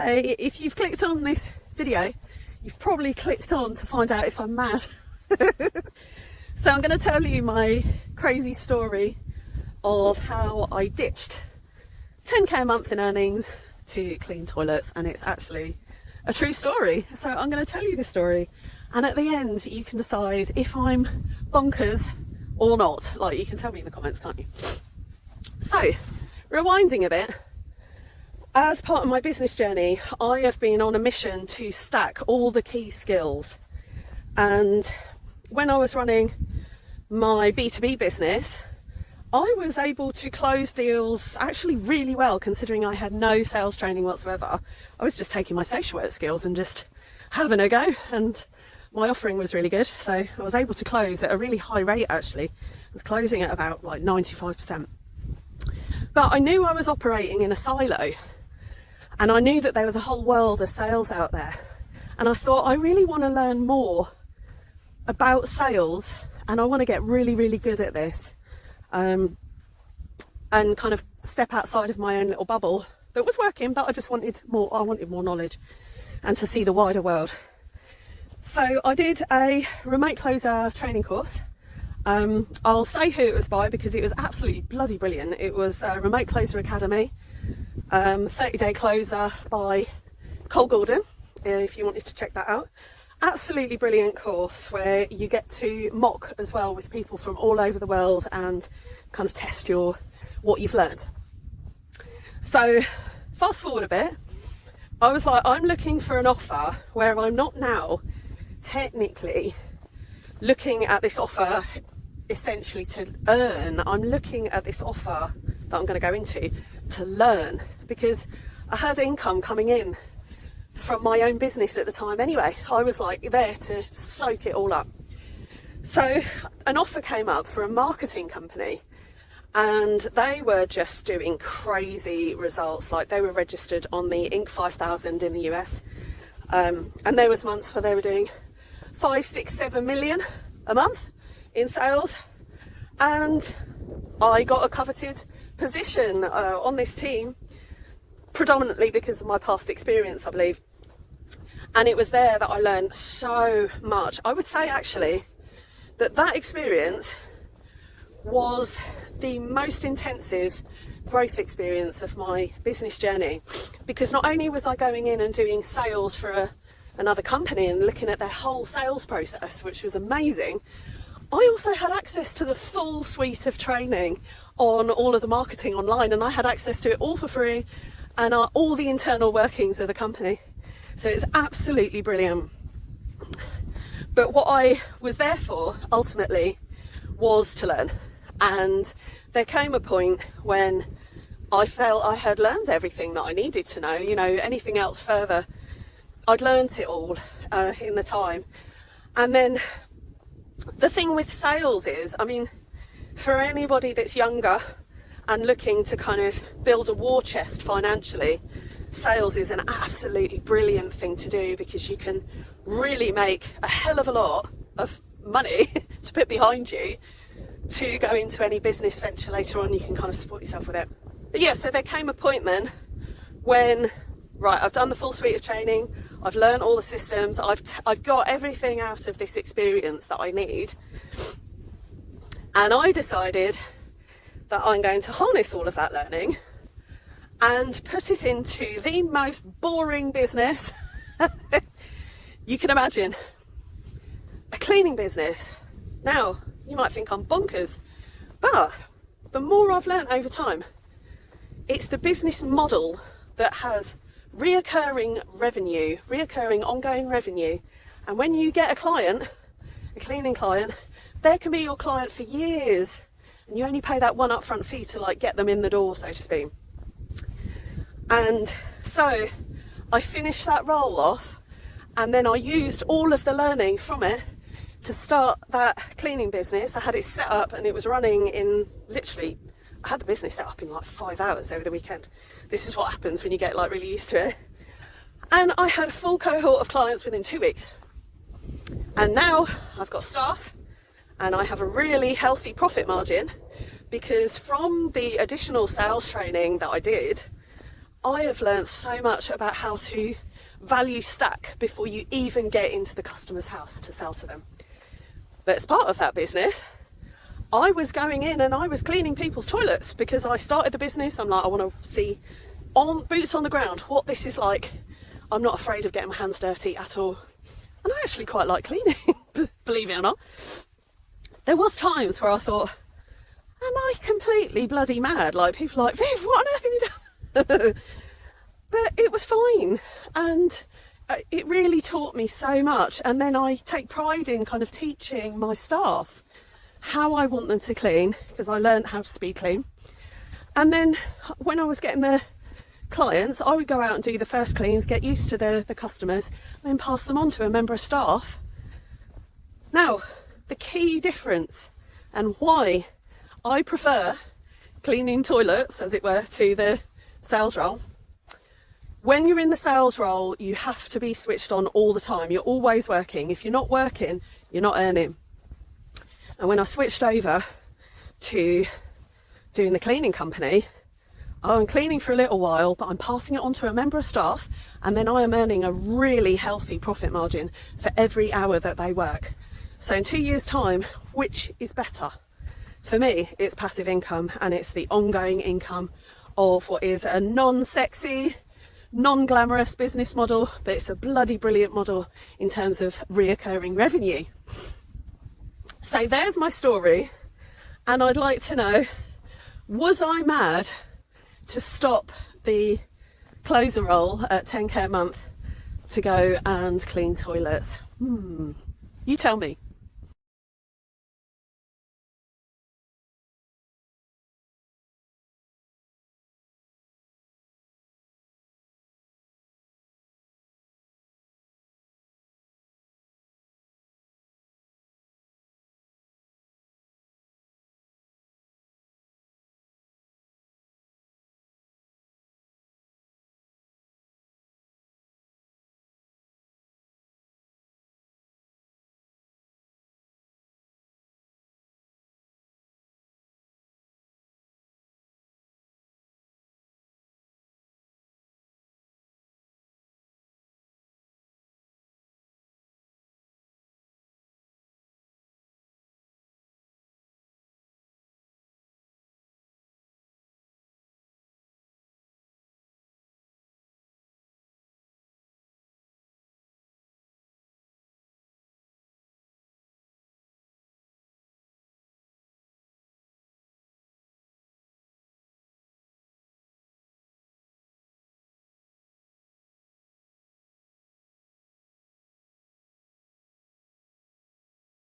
if you've clicked on this video, you've probably clicked on to find out if I'm mad. So I'm going to tell you my crazy story of how I ditched 10k a month in earnings to clean toilets, and it's actually a true story. So I'm going to tell you the story, and at the end you can decide if I'm bonkers or not. Like, you can tell me in the comments, can't you? So, rewinding a bit, as part of my business journey, I have been on a mission to stack all the key skills. And when I was running my B2B business, I was able to close deals actually really well, considering I had no sales training whatsoever. I was just taking my social work skills and just having a go, and my offering was really good, so I was able to close at a really high rate. Actually, I was closing at about like 95%. But I knew I was operating in a silo, and I knew that there was a whole world of sales out there, and I thought, I really want to learn more about sales, and I want to get really, really good at this, and kind of step outside of my own little bubble that was working, but I just wanted more. I wanted more knowledge and to see the wider world. So I did a remote closer training course. I'll say who it was by because it was absolutely bloody brilliant. It was Remote Closer Academy, 30-day closer by Cole Gordon, if you wanted to check that out. Absolutely brilliant course where you get to mock as well with people from all over the world and kind of test what you've learned. So fast forward a bit, I was like, I'm looking for an offer where I'm not now technically looking at this offer essentially to earn. I'm looking at this offer that I'm going to go into to learn, because I had income coming in from my own business at the time anyway. I was like there to soak it all up. So an offer came up for a marketing company, and they were just doing crazy results. Like, they were registered on the Inc. 5000 in the US, and there was months where they were doing 5, 6, 7 million a month in sales, and I got a coveted position on this team, predominantly because of my past experience, I believe. And it was there that I learned so much. I would say actually that experience was the most intensive growth experience of my business journey, because not only was I going in and doing sales for another company and looking at their whole sales process, which was amazing, I also had access to the full suite of training on all of the marketing online, and I had access to it all for free, and all the internal workings of the company. So it's absolutely brilliant. But what I was there for ultimately was to learn, and there came a point when I felt I had learned everything that I needed to know. You know, anything else further, I'd learned it all in the time. And then the thing with sales is, I mean, for anybody that's younger and looking to kind of build a war chest financially, sales is an absolutely brilliant thing to do, because you can really make a hell of a lot of money to put behind you to go into any business venture later on. You can kind of support yourself with it. But yeah, so there came a point then when, right, I've done the full suite of training, I've learned all the systems, I've got everything out of this experience that I need, and I decided that I'm going to harness all of that learning and put it into the most boring business you can imagine, a cleaning business. Now, you might think I'm bonkers, but the more I've learned over time, it's the business model that has reoccurring revenue, reoccurring ongoing revenue. And when you get a client, a cleaning client, they can be your client for years, and you only pay that one upfront fee to like get them in the door, so to speak. And so I finished that role off, and then I used all of the learning from it to start that cleaning business. I had it set up and it was running in literally, I had the business set up in like 5 hours over the weekend. This is what happens when you get like really used to it. And I had a full cohort of clients within 2 weeks. And now I've got staff and I have a really healthy profit margin, because from the additional sales training that I did, I have learned so much about how to value stack before you even get into the customer's house to sell to them. But as part of that business, I was going in and I was cleaning people's toilets because I started the business. I'm like, I want to see on boots on the ground what this is like. I'm not afraid of getting my hands dirty at all. And I actually quite like cleaning, believe it or not. There was times where I thought, am I completely bloody mad? Like, people are like, Viv, what on earth have you done? But it was fine. And it really taught me so much. And then I take pride in kind of teaching my staff how I want them to clean, because I learned how to speed clean. And then when I was getting the clients, I would go out and do the first cleans, get used to the customers, and then pass them on to a member of staff. Now, the key difference and why I prefer cleaning toilets, as it were, to the sales role. When you're in the sales role, you have to be switched on all the time. You're always working. If you're not working, you're not earning. And when I switched over to doing the cleaning company, I'm cleaning for a little while, but I'm passing it on to a member of staff, and then I am earning a really healthy profit margin for every hour that they work. So in 2 years' time, which is better? For me, it's passive income, and it's the ongoing income of what is a non-sexy, non-glamorous business model, but it's a bloody brilliant model in terms of reoccurring revenue. So there's my story, and I'd like to know, was I mad to stop the closer role at 10k a month to go and clean toilets? You tell me.